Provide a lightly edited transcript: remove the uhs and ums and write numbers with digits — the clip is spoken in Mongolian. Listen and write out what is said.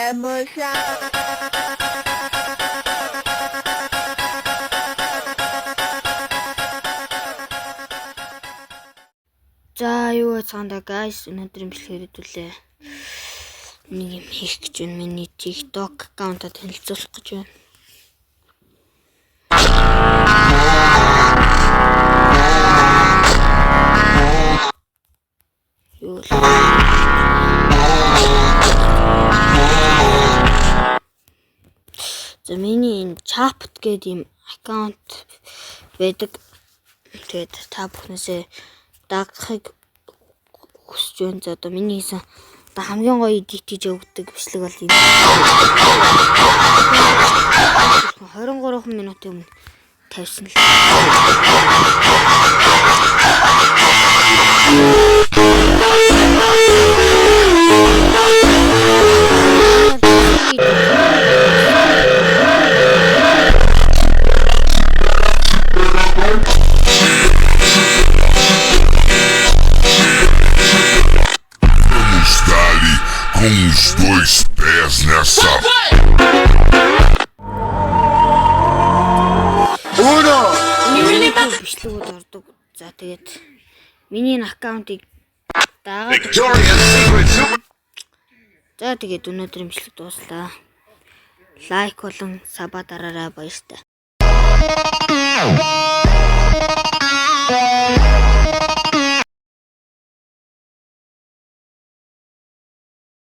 За юу цаанда guys өнөөдөр имжлэхээр хэдүүлээ. Нэг юм хийх гэж байна. Миний TikTok аккаунтаа танилцуулах гэж байна. Юу л За миний энэ Chapт гэдэг юм аккаунт байдаг. Тэгээд та бүхнээсээ дагахыг хүсэж байна. За одоо миний хийсэн хамгийн гоё edit хийж өгдөг бичлэг бол энэ. 23 минутын өмнө тавьсан л. Com os dois pés nessa. Бичлэгүүд ордог. За тэгээд миний аккаунтыг дагаад. За тэгээд өнөөдрийн бичлэг дууслаа. Лайк болон саба дараарай баяртай.